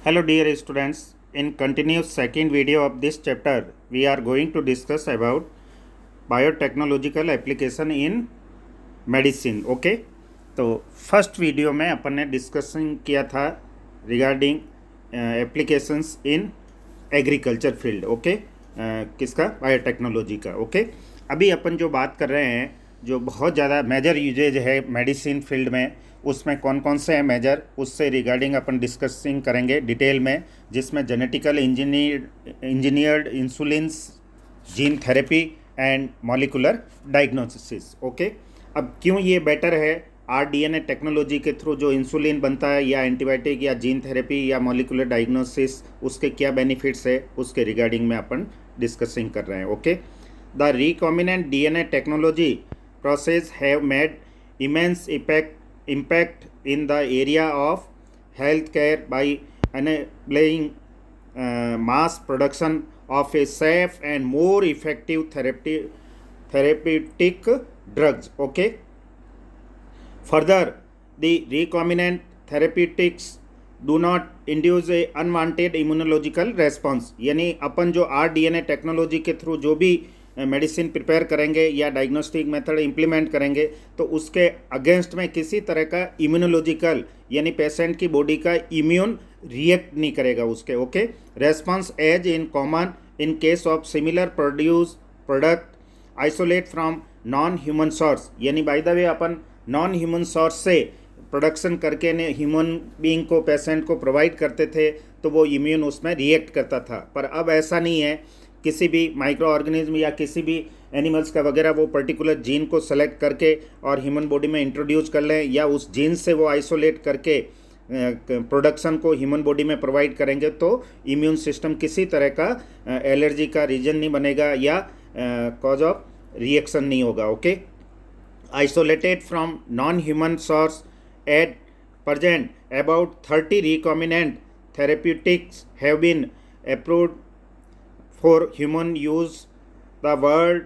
Hello dear students, in continuous second video of this chapter, we are going to discuss about biotechnological application in medicine. Okay, तो first video में अपन ने discussion किया था regarding applications in agriculture field. Okay, किसका? Biotechnology का. Okay, अभी अपन जो बात कर रहे हैं जो बहुत ज़्यादा मेजर यूजेज है मेडिसिन फील्ड में, उसमें कौन कौन से हैं मेजर, उससे रिगार्डिंग अपन डिस्कसिंग करेंगे डिटेल में, जिसमें genetical engineered insulins, gene therapy and molecular diagnosis. Okay, अब क्यों ये बेटर है आरडीएनए टेक्नोलॉजी के थ्रू जो इंसुलिन बनता है या एंटीबायोटिक या जीन थेरेपी या मॉलिकुलर डायग्नोसिस, उसके क्या बेनिफिट्स है उसके रिगार्डिंग में अपन डिस्कसिंग कर रहे हैं. Okay, the recombinant DNA technology process have made immense impact in the area of healthcare by enabling mass production of a safe and more effective therapeutic drugs. Okay, further, the recombinant therapeutics do not induce a unwanted immunological response. यानी अपन जो rDNA technology के through जो भी medicine prepare करेंगे या diagnostic method implement करेंगे तो उसके अगेंस्ट में किसी तरह का इम्यूनोलॉजिकल यानी पेशेंट की बॉडी का इम्यून रिएक्ट नहीं करेगा उसके. Okay, response as in common in case of similar product isolate from non human source. यानी बाय द वे अपन नॉन ह्यूमन सोर्स से प्रोडक्शन करके ने ह्यूमन बीइंग को पेशेंट को प्रोवाइड करते थे तो वो इम्यून उसमें रिएक्ट करता था. पर अब ऐसा नहीं है. किसी भी माइक्रो ऑर्गेनिज्म या किसी भी एनिमल्स का वगैरह वो पर्टिकुलर जीन को सेलेक्ट करके और ह्यूमन बॉडी में इंट्रोड्यूस कर लें या उस जीन से वो आइसोलेट करके प्रोडक्शन को ह्यूमन बॉडी में प्रोवाइड करेंगे तो इम्यून सिस्टम किसी तरह का एलर्जी का रीजन नहीं बनेगा या कॉज ऑफ रिएक्शन नहीं होगा. Okay, isolated from non human source at present about 30 recombinant therapeutics have been approved for human use the world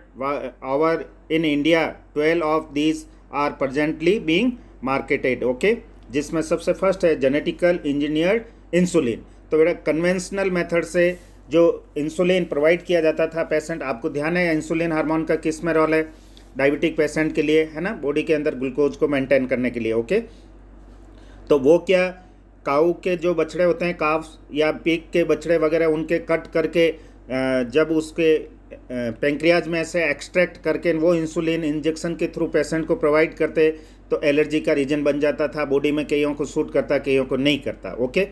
over. In India 12 of these are presently being marketed. Okay, जिसमें सबसे first है genetical engineered insulin. तो बेटा conventional method से जो insulin provide किया जाता था पेशेंट, आपको ध्यान है इंसुलिन हार्मोन का किस में रोल है डायबिटिक पेशेंट के लिए, है ना, बॉडी के अंदर ग्लूकोज को मेंटेन करने के लिए. ओके, तो वो क्या काऊ के जो बछड़े होते हैं काफ्स या पिग के बछड़े वगैरह उनके कट करके जब उसके पेंक्रियाज में से एक्सट्रैक्ट करके वो इंसुलिन इंजेक्शन के थ्रू पेशेंट को प्रोवाइड करते तो एलर्जी का रीजन बन जाता था. बॉडी में कईयों को सूट करता कईयों को नहीं करता. ओके,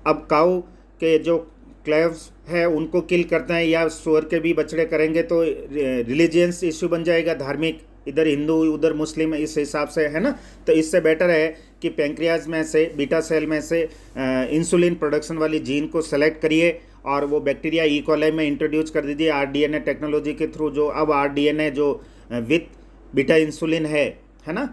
अब काऊ के जो क्लेव्स है उनको किल करते हैं या सुअर के भी बछड़े करेंगे तो रिलीजियस इश्यू बन जाएगा, धार्मिक, इधर हिंदू उधर मुस्लिम, इस हिसाब से, है ना. तो इससे बेटर है कि पेंक्रियाज में से बीटा सेल में से इंसुलिन प्रोडक्शन वाली जीन को सेलेक्ट करिए और वो बैक्टीरिया ई कोलाई में इंट्रोड्यूस कर दीजिए आरडीएनए टेक्नोलॉजी के थ्रू. जो अब आरडीएनए जो विथ बीटा इंसुलिन है ना,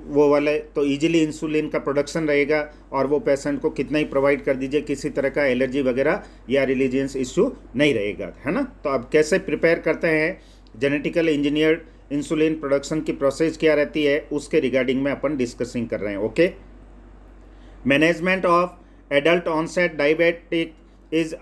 वो वाले, तो इजीली इंसुलिन का प्रोडक्शन रहेगा और वो पेशेंट को कितना ही प्रोवाइड कर दीजिए, किसी तरह का एलर्जी वगैरह या रिलीजियस इश्यू नहीं रहेगा, है ना. तो अब कैसे प्रिपेयर करते हैं जेनेटिकल इंजीनियर्ड इंसुलिन प्रोडक्शन की प्रोसेस क्या रहती है उसके रिगार्डिंग में अपन डिस्कसिंग कर रहे हैं. Okay, management of adult onset diabetic is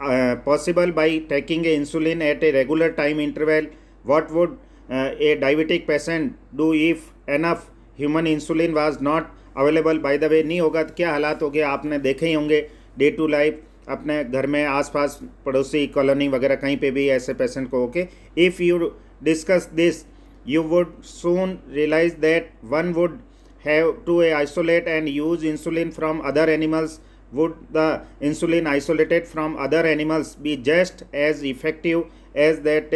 possible by taking a insulin at a regular time interval. What would a diabetic patient do if enough human insulin was not available? By the way, नहीं होगा तो क्या हालात हो गए आपने देखे ही होंगे डे टू लाइफ अपने घर में आसपास पड़ोसी कॉलोनी वगैरह कहीं पे भी ऐसे पेशेंट को. Okay, if you discuss this you would soon realize that one would have to isolate and use insulin from other animals. Would the insulin isolated from other animals be just as effective as that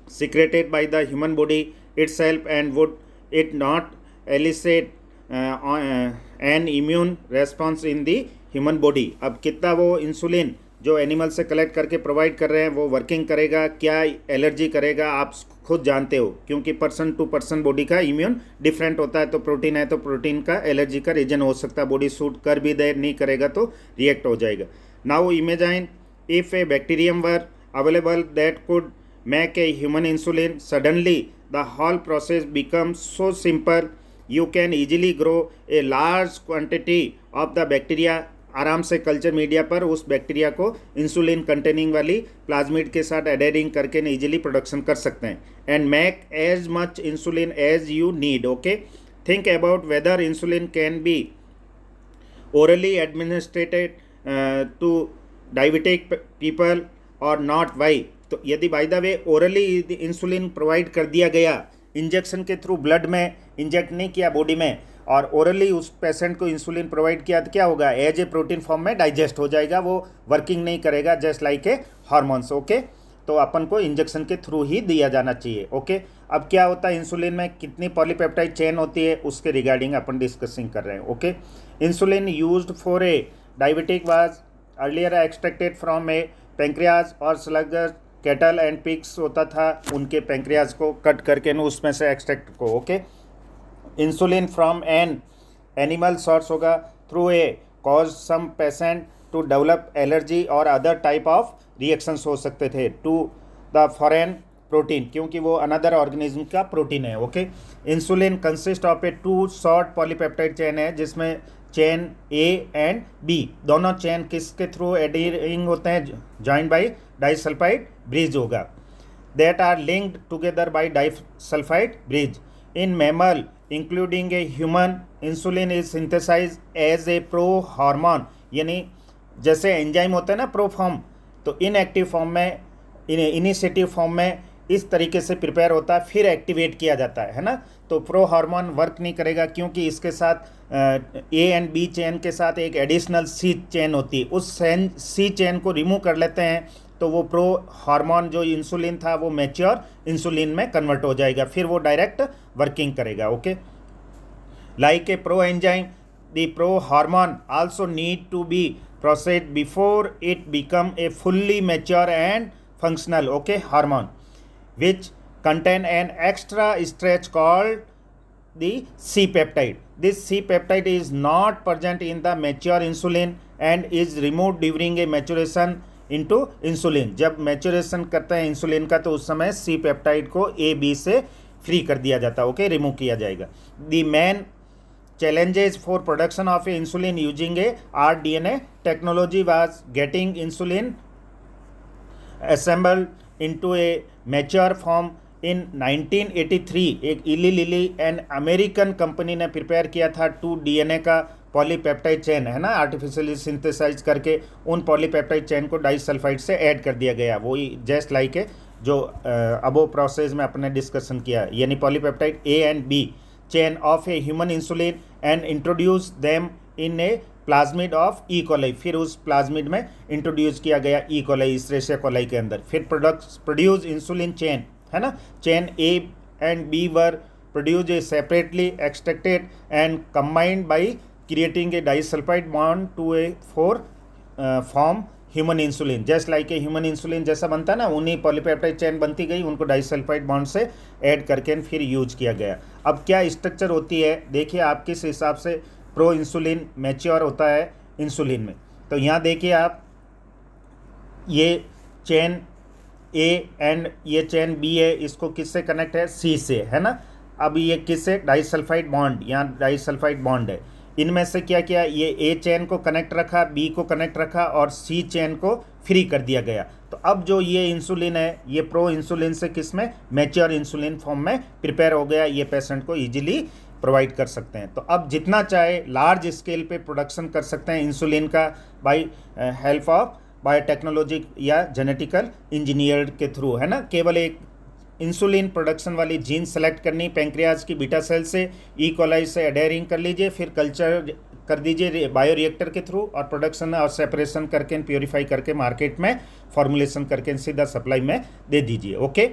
secreted by the human body itself, and would it not elicit an immune response in the human body? अब कितना वो insulin जो animal से collect करके provide कर रहे हैं वो वर्किंग करेगा, क्या एलर्जी करेगा, आप खुद जानते हो, क्योंकि पर्सन टू पर्सन बॉडी का इम्यून डिफरेंट होता है. तो प्रोटीन है तो प्रोटीन का एलर्जी का रीजन हो सकता है, बॉडी सूट कर भी दे, नहीं करेगा तो रिएक्ट हो जाएगा. Now imagine if a bacterium were available that could make a human insulin, suddenly the whole process becomes so simple. You can easily grow a large quantity of the bacteria आराम से culture media पर उस bacteria को insulin containing वाली plasmid के साथ aiding करके easily production कर सकते हैं and make as much insulin as you need. Okay, think about whether insulin can be orally administered to diabetic people or not. Why? तो यदि bye the way orally insulin provide कर दिया गया, injection के through blood में inject नहीं किया body में, और ओरली उस पेशेंट को इंसुलिन प्रोवाइड किया, तो क्या होगा, एज ए प्रोटीन फॉर्म में डाइजेस्ट हो जाएगा, वो वर्किंग नहीं करेगा जस्ट लाइक ए हार्मोन्स. ओके, तो अपन को इंजेक्शन के थ्रू ही दिया जाना चाहिए. ओके, अब क्या होता है इंसुलिन में कितनी पॉलीपेप्टाइड चेन होती है उसके रिगार्डिंग अपन डिस्कसिंग कर रहे हैं. Okay, insulin used for a diabetic was earlier extracted from A pancreas और स्लगर कैटल एंड पिग्स होता था, उनके पेंक्रियाज को कट करके उसमें से एक्सट्रैक्ट को. Okay, insulin from an animal source होगा through a cause some patient to develop allergy और अदर टाइप ऑफ रिएक्शंस हो सकते थे टू द फॉरेन प्रोटीन, क्योंकि वो अनदर ऑर्गेनिज्म का प्रोटीन है. Okay, insulin consist of a 2 short polypeptide chain है, जिसमें चेन ए एंड बी दोनों चेन किसके थ्रू एडीरिंग होते हैं, जॉइंड बाई डाइसल्फाइड ब्रिज होगा, that are linked together by disulphide bridge. In mammal including a human insulin is synthesise as a pro hormone, यानी जैसे enzyme होता है ना प्रो फॉर्म, तो इनएक्टिव फॉर्म में इनिशिएटिव फॉर्म में इस तरीके से प्रिपेयर होता है, फिर एक्टिवेट किया जाता है ना. तो प्रो हार्मोन वर्क नहीं करेगा क्योंकि इसके साथ ए एंड बी चेन के साथ एक एडिशनल सी चेन होती है, उस सी चेन को रिमूव कर लेते हैं, तो वो प्रो हार्मोन जो इंसुलिन था वो मैच्योर इंसुलिन में कन्वर्ट हो जाएगा, फिर वो डायरेक्ट वर्किंग करेगा. Okay, like a proenzyme the prohormone also need to be processed before it become a fully mature and functional, okay, hormone which contain an extra stretch called the C peptide. This C peptide is not present in the mature insulin and is removed during a maturation into insulin. जब maturation करते हैं insulin का तो उस समय C peptide को A B से free कर दिया जाता है. ओके, रिमूव किया जाएगा. The main challenges for production of a insulin using a rDNA technology was getting insulin assembled into a mature form. in 1983 एक इली लिली एंड अमेरिकन कंपनी ने प्रिपेयर किया था 2 DNA का पॉलीपेप्टाइड चेन है ना, आर्टिफिशियली सिंथेसाइज करके उन पॉलीपेप्टाइड चेन को डाइसल्फाइड से ऐड कर दिया गया. वही जस्ट लाइक है जो अबो प्रोसेस में अपने डिस्कशन किया, यानी polypeptide A and B chain of a human insulin and introduce them in a plasmid of E coli. फिर उस प्लाज्मिड में इंट्रोड्यूस किया गया ई कोलाई, इस्रेशिया कोलाई के अंदर. फिर प्रोड्यूस इंसुलिन चेन है ना, chain A and B were produce a separately extracted and combined by creating a disulphide bond to a form human insulin. Just like a human insulin जैसा बनता है ना, उन्हीं पॉलीपेप्टाइड चेन बनती गई, उनको डाइसल्फाइड बॉन्ड से ऐड करके फिर यूज किया गया. अब क्या स्ट्रक्चर होती है देखिए, आप किस हिसाब से प्रो इंसुलिन मैच्योर होता है इंसुलिन में. तो यहाँ देखिए आप, ये चेन ए एंड ये चेन बी है, इसको किससे कनेक्ट है, सी से है ना. अब ये किससे, डाइसल्फाइड बॉन्ड, यहाँ डाइसल्फाइड बॉन्ड है. इनमें से क्या किया, ये ए चेन को कनेक्ट रखा, बी को कनेक्ट रखा और सी चेन को फ्री कर दिया गया. तो अब जो ये इंसुलिन है, ये प्रो इंसुलिन से किस में, मैच्योर इंसुलिन फॉर्म में प्रिपेयर हो गया, ये पेशेंट को ईजिली प्रोवाइड कर सकते हैं. तो अब जितना चाहे लार्ज स्केल पे प्रोडक्शन कर सकते हैं इंसुलिन का बाय हेल्प ऑफ बायोटेक्नोलॉजी या जेनेटिकल इंजीनियर के थ्रू है ना. केवल एक इंसुलिन प्रोडक्शन वाली जीन सेलेक्ट करनी पैंक्रियाज की बीटा सेल से, ई कोलाई से एडेरिंग कर लीजिए, फिर कल्चर कर दीजिए बायो रिएक्टर के थ्रू और प्रोडक्शन और सेपरेशन करके प्योरीफाई करके मार्केट में फॉर्मुलेशन करके सीधा सप्लाई में दे दीजिए. ओके,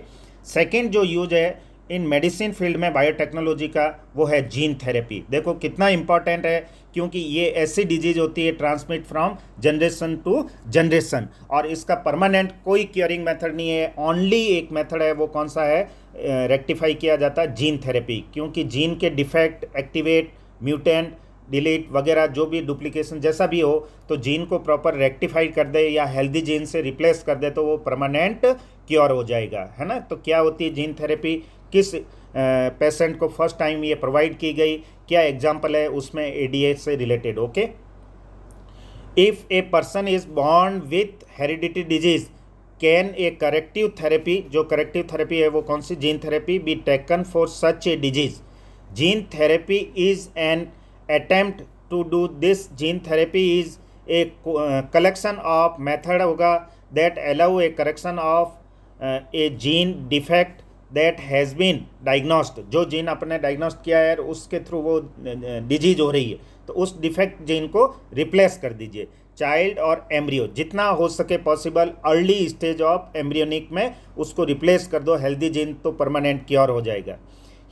सेकेंड जो यूज है इन मेडिसिन फील्ड में बायोटेक्नोलॉजी का, वो है जीन थेरेपी. देखो कितना इंपॉर्टेंट है, क्योंकि ये ऐसी डिजीज होती है transmit from generation to generation, और इसका परमानेंट कोई क्योरिंग मेथड नहीं है. ओनली एक मेथड है, वो कौन सा है, रेक्टिफाई किया जाता है जीन थेरेपी. क्योंकि जीन के डिफेक्ट, एक्टिवेट, म्यूटेंट, डिलीट वगैरह जो भी डुप्लीकेशन जैसा भी हो, तो जीन को प्रॉपर रेक्टिफाई कर दे या हेल्दी जीन से रिप्लेस कर दे तो वो परमानेंट क्योर हो जाएगा है ना. तो क्या होती है जीन थेरेपी, किस पेशेंट को फर्स्ट टाइम ये प्रोवाइड की गई, क्या एग्जाम्पल है उसमें एडीए से related. Okay, if a person is born with heredity disease can a corrective therapy, जो करेक्टिव थेरेपी है वो कौन सी, gene therapy, be taken for such a disease. Gene therapy is an attempt to do this. Gene therapy is a collection of method होगा that allow a correction of a gene defect that has been diagnosed. जो gene आपने diagnosed किया है उसके through वो disease हो रही है, तो उस डिफेक्ट जीन को रिप्लेस कर दीजिए. चाइल्ड और एम्ब्रियो, जितना हो सके possible early stage of embryonic में उसको रिप्लेस कर दो. हेल्दी जीन तो परमानेंट क्योर हो जाएगा.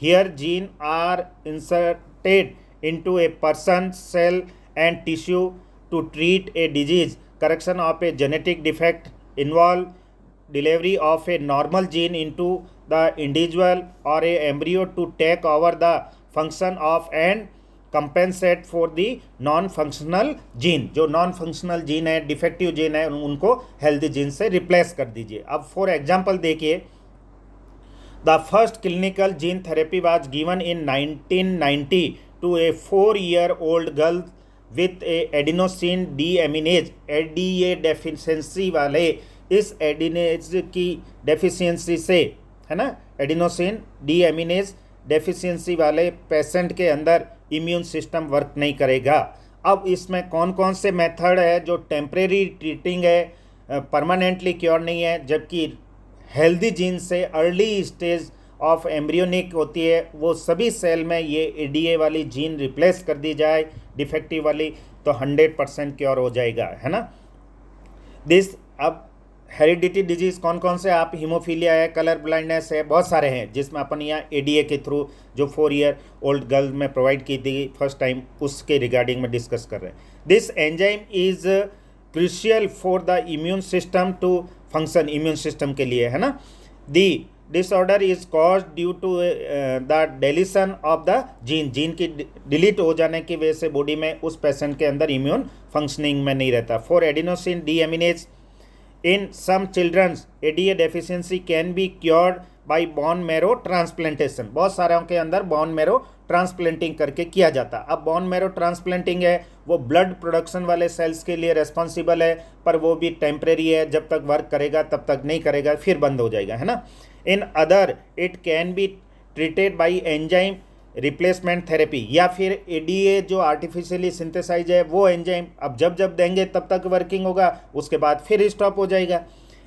Here gene are inserted into a person cell and tissue to treat a disease. Correction of a genetic defect involve delivery of a normal gene into the individual or a embryo to take over the function of and compensate for the non-functional gene. जो non-functional gene है, defective gene है, उनको healthy gene से replace कर दीजिए. अब for example देखिए, the first clinical gene therapy was given in 1990 to a 4-year-old girl with a adenosine deaminase ADA deficiency वाले. इस एडिनेज की डेफिशिएंसी से, है ना, एडिनोसिन डीएमिनेज डेफिशिएंसी वाले पेशेंट के अंदर इम्यून सिस्टम वर्क नहीं करेगा. अब इसमें कौन कौन से मेथड है जो टेम्परेरी ट्रीटिंग है, परमानेंटली क्योर नहीं है, जबकि हेल्दी जीन से अर्ली स्टेज ऑफ एम्ब्रियोनिक होती है, वो सभी सेल में ये एडीए वाली जीन रिप्लेस कर दी जाए डिफेक्टिव वाली, तो 100% क्योर हो जाएगा, है ना. दिस, अब हेरिडिटी डिजीज़ कौन कौन से, आप हीमोफीलिया है, कलर ब्लाइंडनेस है, बहुत सारे हैं जिसमें अपन यहाँ एडीए के थ्रू जो 4 ईयर ओल्ड गर्ल में प्रोवाइड की थी फर्स्ट टाइम, उसके रिगार्डिंग में डिस्कस कर रहे हैं. This enzyme is crucial for the immune system to function, immune system के लिए, है ना. The disorder is cause due to the deletion of the gene. Gene की डिलीट हो जाने की वजह से बॉडी में उस पेशेंट के अंदर इम्यून फंक्शनिंग में नहीं रहता. For adenosine deaminase in some children's ADA deficiency can be cured by bone marrow transplantation. बहुत सारों के अंदर bone marrow ट्रांसप्लांटिंग करके किया जाता. अब bone marrow ट्रांसप्लांटिंग है वो ब्लड प्रोडक्शन वाले सेल्स के लिए रेस्पॉन्सिबल है, पर वो भी टेम्परेरी है, जब तक वर्क करेगा तब तक नहीं करेगा, फिर बंद हो जाएगा, है ना. In other it can be treated by enzyme replacement therapy, या फिर एडीए जो आर्टिफिशियली सिंथेसाइज है वो एंजाइम अब जब जब देंगे तब तक वर्किंग होगा, उसके बाद फिर स्टॉप हो जाएगा.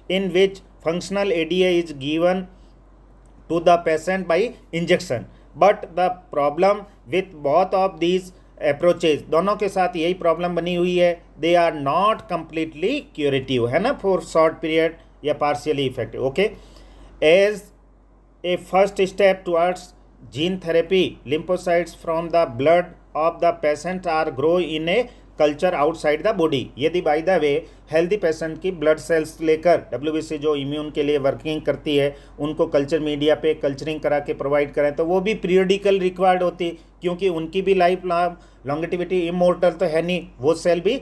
In which functional ADA is given to the patient by injection. But the problem with both of these approaches, दोनों के साथ यही प्रॉब्लम बनी हुई है, they are not completely curative, है ना, फॉर शॉर्ट पीरियड या partially effective. Okay, as a first step towards gene therapy, lymphocytes from the blood of the patient are grow in a culture outside the body. यदि bye the way healthy patient की blood cells लेकर WBC जो immune के लिए working करती है उनको culture media पे कल्चरिंग करा के प्रोवाइड करें तो वो भी पीरियडिकल रिक्वायर्ड होती, क्योंकि उनकी भी लाइफ लॉन्गेटिविटी इमोर्टल तो है नहीं, वो सेल भी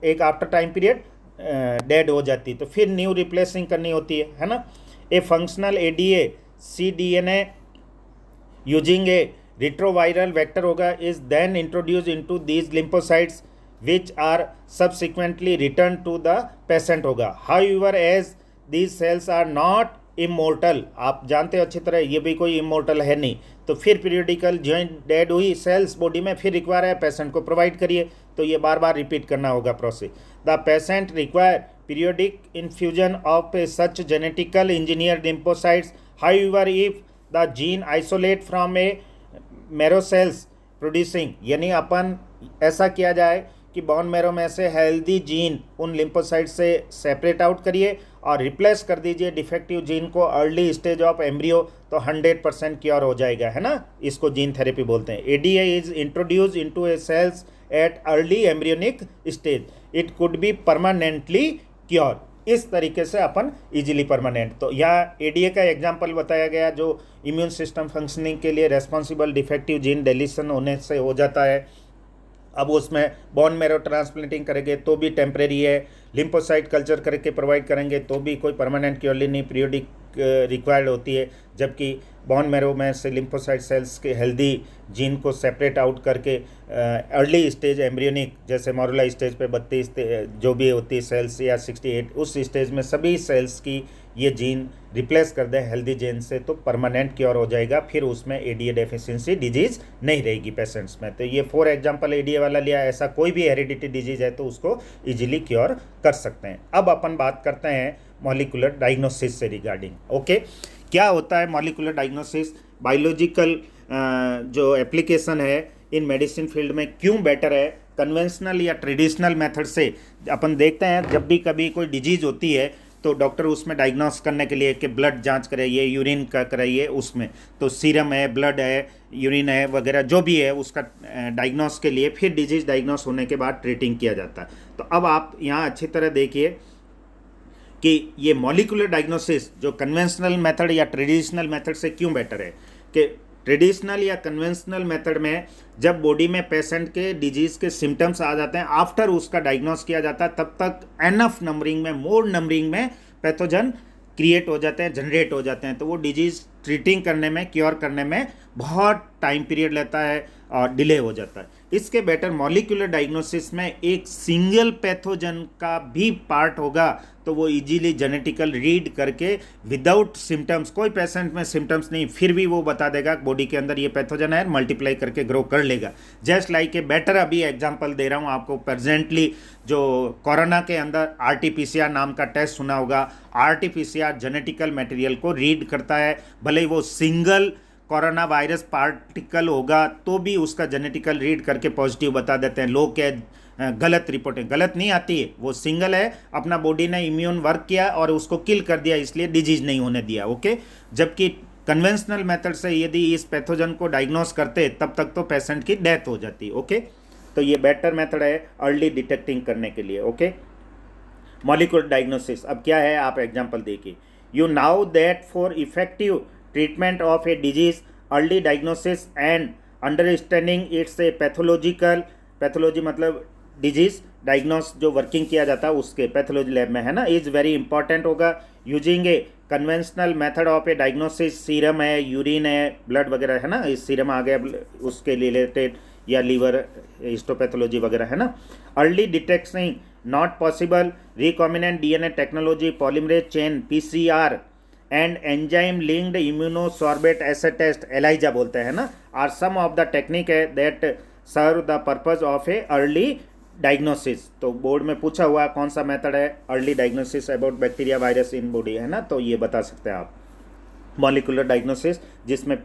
एक आफ्टर टाइम पीरियड डेड हो जाती, तो फिर न्यू रिप्लेसिंग करनी होती है ना. ए functional ADA cDNA using a retroviral vector होगा is then introduced into these lymphocytes which are subsequently returned to the patient होगा. However, as these cells are not immortal, आप जानते हो अच्छी तरह ये भी कोई immortal है नहीं, तो फिर पीरियडिकल जॉइंट डेड हुई सेल्स बॉडी में फिर रिक्वायर है पेशेंट को प्रोवाइड करिए, तो ये बार बार रिपीट करना होगा process. The patient require periodic infusion of a such genetical engineer lymphocytes. However, if the gene isolate from a marrow cells producing, यानी अपन ऐसा किया जाए कि बोन मैरो में से हेल्दी जीन उन लिम्फोसाइट से सेपरेट आउट करिए और रिप्लेस कर दीजिए डिफेक्टिव जीन को अर्ली स्टेज ऑफ एम्ब्रियो, तो 100% क्योर हो जाएगा, है ना. इसको जीन थेरेपी बोलते हैं. ADA is introduce into a cells at early embryonic stage. It could be permanently cure. इस तरीके से अपन इजीली परमानेंट, तो यहाँ एडीए का एग्जांपल बताया गया जो इम्यून सिस्टम फंक्शनिंग के लिए रेस्पॉन्सिबल डिफेक्टिव जीन डिलीशन होने से हो जाता है. अब उसमें बोन मैरो ट्रांसप्लांटिंग करेंगे तो भी टेम्परेरी है, लिम्फोसाइट कल्चर करके प्रोवाइड करेंगे तो भी कोई परमानेंट क्योर नहीं, पीरियोडिक रिक्वायर्ड होती है। जबकि बोन मैरो में से लिम्फोसाइट सेल्स के हेल्दी जीन को सेपरेट आउट करके अर्ली स्टेज एम्ब्रियोनिक, जैसे मोरुला स्टेज पे 32 जो भी होती है सेल्स या 68, उस स्टेज में सभी सेल्स की ये जीन रिप्लेस कर दें हेल्दी जीन से, तो परमानेंट क्योर हो जाएगा। फिर उसमें एडीए डेफिशिएंसी डिजीज़ नहीं रहेगी पेशेंट्स में। तो ये 4 एग्जांपल एडीए वाला लिया, ऐसा कोई भी हेरिडिटी डिजीज़ है तो उसको इजीली क्योर कर सकते हैं। अब अपन बात करते हैं मॉलिक्यूलर डायग्नोसिस से रिगार्डिंग। ओके, क्या होता है मॉलिक्यूलर डायग्नोसिस? बायोलॉजिकल जो एप्लीकेशन है इन मेडिसिन फील्ड में क्यों बेटर है कन्वेंशनल या ट्रेडिशनल मेथड से? अपन देखते हैं जब भी कभी कोई डिजीज़ होती है तो डॉक्टर उसमें डायग्नोस करने के लिए कि ब्लड जांच कराइए, यूरिन का कराइए, उसमें तो सीरम है, ब्लड है, यूरिन है वगैरह जो भी है उसका डायग्नोस के लिए फिर डिजीज़ डायग्नोस होने के बाद ट्रीटिंग किया जाता है। तो अब आप यहाँ अच्छी तरह देखिए कि ये मॉलिक्यूलर डायग्नोसिस जो कन्वेंशनल मेथड या ट्रेडिशनल मेथड से क्यों बेटर है। कि ट्रेडिशनल या कन्वेंशनल मेथड में जब बॉडी में पेशेंट के डिजीज़ के सिम्टम्स आ जाते हैं, आफ्टर उसका डायग्नोस किया जाता है, तब तक एनफ नंबरिंग में, मोर नंबरिंग में पैथोजन क्रिएट हो जाते हैं, जनरेट हो जाते हैं। तो वो डिजीज़ ट्रीटिंग करने में, क्योर करने में बहुत टाइम पीरियड लेता है और डिले हो जाता है। इसके बेटर मॉलिक्यूलर डायग्नोसिस में एक सिंगल पैथोजन का भी पार्ट होगा तो वो इजीली जेनेटिकल रीड करके विदाउट सिम्टम्स, कोई पेशेंट में सिम्टम्स नहीं, फिर भी वो बता देगा बॉडी के अंदर ये पैथोजन है, मल्टीप्लाई करके ग्रो कर लेगा। जस्ट लाइक ए बेटर अभी एग्जांपल दे रहा हूँ आपको, प्रेजेंटली जो कोरोना के अंदर RT-PCR नाम का टेस्ट सुना होगा। RT-PCR जेनेटिकल मटेरियल को रीड करता है, भले ही वो सिंगल कोरोना वायरस पार्टिकल होगा तो भी उसका जेनेटिकल रीड करके पॉजिटिव बता देते हैं। लोग क्या गलत रिपोर्टें गलत नहीं आती है, वो सिंगल है, अपना बॉडी ने इम्यून वर्क किया और उसको किल कर दिया, इसलिए डिजीज नहीं होने दिया। ओके, जबकि कन्वेंशनल मेथड से यदि इस पैथोजन को डायग्नोस करते तब तक तो पेशेंट की डेथ हो जाती। ओके, तो ये बेटर मेथड है अर्ली डिटेक्टिंग करने के लिए। ओके, मॉलिक्यूलर डायग्नोसिस अब क्या है आप एग्जांपल देखिए। You now that for effective treatment of a disease, early diagnosis and understanding it's a pathological, pathology मतलब डिजीज डायग्नोस जो वर्किंग किया जाता है उसके पैथोलॉजी लैब में, है ना, इज वेरी इंपॉर्टेंट होगा। Using a conventional method of A diagnosis, serum है, यूरिन है, ब्लड वगैरह है ना, इस सीरम आ गया उसके रिलेटेड, या लीवर हिस्टोपैथोलॉजी वगैरह, है ना। Early detection not possible, recombinant DNA technology, polymerase chain PCR and enzyme linked immunosorbent assay test, ELISA बोलते हैं ना, are some of the technique है that serve the purpose of a early diagnosis. तो board में पूछा हुआ कौन सा मेथड है early diagnosis about bacteria virus in body, है ना, तो ये बता सकते हैं आप मॉलिक्यूलर डायग्नोसिस, जिसमें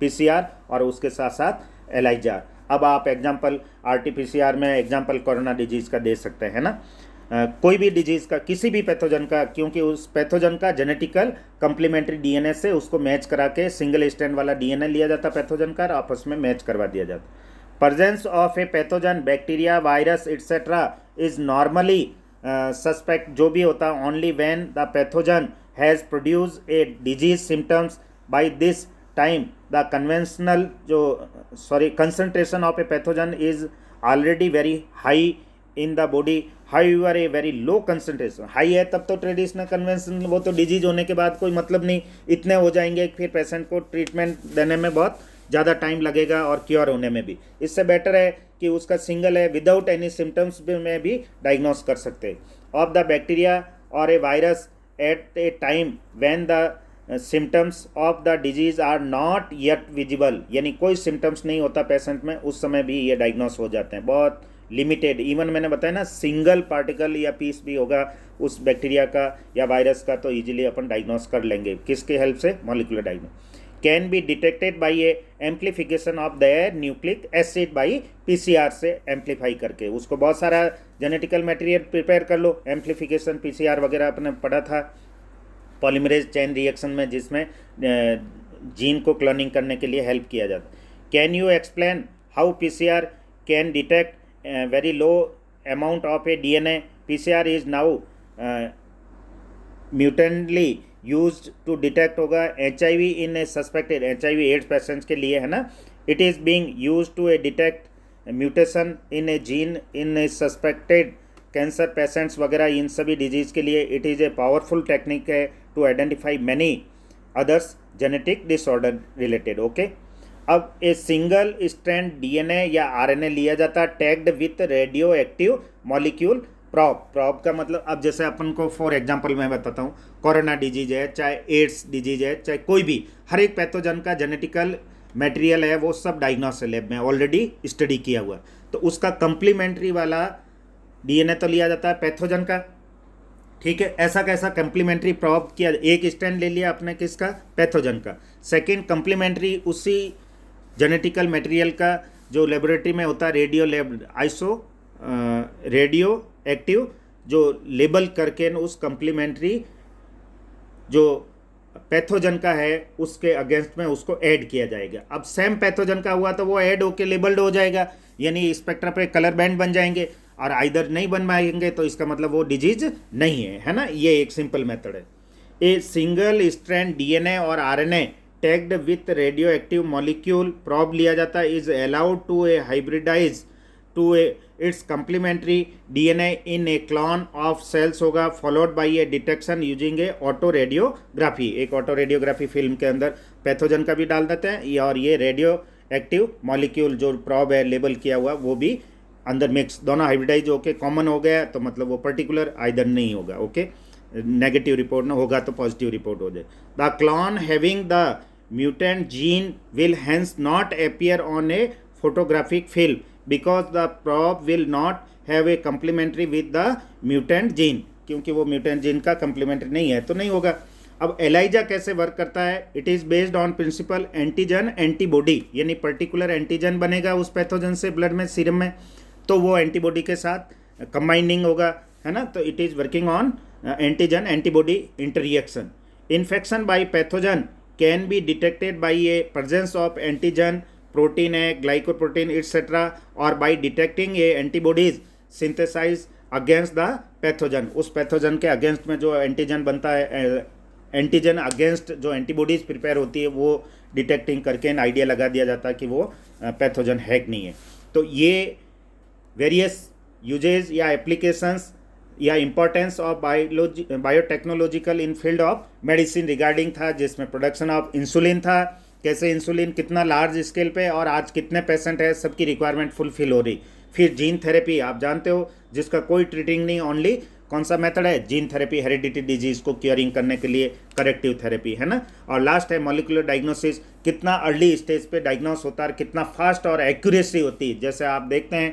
PCR और उसके साथ साथ एलाइजा। अब आप एग्जांपल RT-PCR में एग्जांपल कोरोना डिजीज़ का दे सकते हैं ना, कोई भी डिजीज़ का, किसी भी पैथोजन का, क्योंकि उस पैथोजन का जेनेटिकल कंप्लीमेंट्री DNA से उसको मैच करा के सिंगल स्ट्रैंड वाला DNA लिया जाता पैथोजन का, आपस में मैच करवा दिया जाता। Presence of a pathogen, bacteria, virus, etc. is normally suspect, जो भी होता है, only when the pathogen has produced a disease symptoms. By this time the concentration of a pathogen is already very high in the body. However, a very low concentration, high है तब तो traditional conventional, वो तो disease होने के बाद कोई मतलब नहीं, इतने हो जाएंगे फिर पेशेंट को ट्रीटमेंट देने में बहुत ज़्यादा टाइम लगेगा और क्योर होने में भी। इससे बेटर है कि उसका सिंगल है, विदाउट एनी सिम्टम्स में भी डायग्नोस कर सकते हैं ऑफ द बैक्टीरिया और a virus at a time when the symptoms of the disease are not yet visible, यानी कोई सिम्टम्स नहीं होता पेशेंट में, उस समय भी ये डायग्नोस हो जाते हैं। बहुत लिमिटेड, इवन मैंने बताया ना, सिंगल पार्टिकल या पीस भी होगा उस बैक्टीरिया का या वायरस का तो इजीली अपन डायग्नोस कर लेंगे। किसके हेल्प से? Molecular diagnose. Can be detected by A amplification of their nucleic acid by PCR से एम्प्लीफाई करके, उसको बहुत सारा जेनेटिकल मटेरियल प्रिपेयर कर लो, एम्प्लीफिकेशन PCR वगैरह आपने पढ़ा था पॉलीमरेज चेन रिएक्शन में, जिसमें जीन को क्लोनिंग करने के लिए हेल्प किया जाता। Can you explain how PCR can detect very low amount of a DNA? PCR is now म्यूटेंटली यूज्ड टू डिटेक्ट होगा HIV in a suspected HIV AIDS patients के लिए, है ना। It is being used to a detect mutation in a gene in a suspected cancer patients वगैरह, इन सभी disease के लिए it is a powerful technique है to identify many others genetic disorder related. Okay, अब ए सिंगल स्ट्रैंड डीएनए या RNA लिया जाता है tagged with radioactive molecule probe. Probe का मतलब, अब जैसे अपन को फॉर एग्जांपल मैं बताता हूँ, कोरोना डिजीज है, चाहे एड्स डिजीज है, चाहे कोई भी, हर एक पैथोजन का जेनेटिकल मटेरियल है, वो सब डायग्नोस लैब में ऑलरेडी स्टडी किया हुआ, तो उसका कंप्लीमेंट्री वाला डीएनए तो लिया जाता है पैथोजन का, ठीक है। ऐसा कैसा कंप्लीमेंट्री प्रॉब किया, एक स्टैंड ले लिया आपने किसका, पैथोजन का, सेकेंड कंप्लीमेंट्री उसी जेनेटिकल मटेरियल का जो लेबोरेटरी में होता है, रेडियो एक्टिव, जो लेबल करके उस कंप्लीमेंट्री जो पैथोजन का है उसके अगेंस्ट में उसको ऐड किया जाएगा। अब सेम पैथोजन का हुआ तो वो ऐड होके लेबल्ड हो जाएगा, यानी स्पेक्ट्रा पे कलर बैंड बन जाएंगे, और आइदर नहीं बन पाएंगे तो इसका मतलब वो डिजीज नहीं है ना। ये एक सिंपल मेथड है। ए सिंगल स्ट्रैंड डीएनए और RNA tagged with radioactive molecule probe लिया जाता है, is allowed to a hybridise to a its complementary DNA in a clone of cells होगा, followed by a detection using a autoradiography. एक autoradiography film के अंदर pathogen का भी डाल देते हैं, और ये रेडियो एक्टिव मॉलिक्यूल जो प्रॉब है लेबल किया हुआ वो भी अंदर मिक्स, दोनों हाइब्रिडाइज होके कॉमन हो गया, तो मतलब वो पर्टिकुलर आइदर नहीं होगा। ओके, नेगेटिव रिपोर्ट ना होगा तो पॉजिटिव रिपोर्ट हो जाए। The clone having the mutant gene will hence not appear on A photographic film because the probe will not have a complementary with the mutant gene, क्योंकि वो mutant gene का complementary नहीं है तो नहीं होगा। अब एलाइजा कैसे वर्क करता है, it is based on principle antigen antibody, यानी पर्टिकुलर एंटीजन बनेगा उस पैथोजन से ब्लड में, सीरम में, तो वो एंटीबॉडी के साथ कंबाइनिंग होगा, है ना। तो it is working on antigen antibody interaction. Infection by pathogen can be detected by a presence of antigen, protein है, ग्लाइकोप्रोटीन एक्सेट्रा, और by detecting a antibodies synthesise against the pathogen. उस pathogen के against में जो antigen बनता है, antigen against जो antibodies prepare होती है, वो डिटेक्टिंग करके इन आइडिया लगा दिया जाता है कि वो पैथोजन है कि नहीं है। तो ये वेरियस यूजेज या एप्लीकेशंस या importance of biotechnological in field of medicine regarding था, जिसमें प्रोडक्शन ऑफ इंसुलिन था, कैसे इंसुलिन कितना लार्ज स्केल पे और आज कितने पेशेंट है, सबकी रिक्वायरमेंट फुलफिल हो रही। फिर जीन थेरेपी आप जानते हो, जिसका कोई ट्रीटिंग नहीं, ओनली कौन सा मेथड है, जीन थेरेपी, हेरिडिटी डिजीज को क्योरिंग करने के लिए करेक्टिव थेरेपी, है ना। और लास्ट है मॉलिक्यूलर डायग्नोसिस, कितना अर्ली स्टेज पे डायग्नोस होता है, कितना फास्ट और एक्यूरेसी होती है। जैसे आप देखते हैं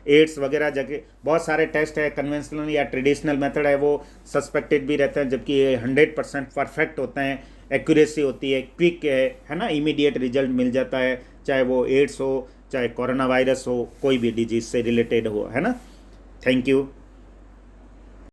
एड्स वगैरह जगह बहुत सारे टेस्ट है, कन्वेंशनल या ट्रेडिशनल मेथड है, वो सस्पेक्टेड भी रहते हैं, जबकि ये 100% परफेक्ट होते हैं, एक्यूरेसी होती है, क्विक है ना, इमीडिएट रिजल्ट मिल जाता है, चाहे वो एड्स हो, चाहे कोरोना वायरस हो, कोई भी डिजीज से रिलेटेड हो, है ना। Thank you.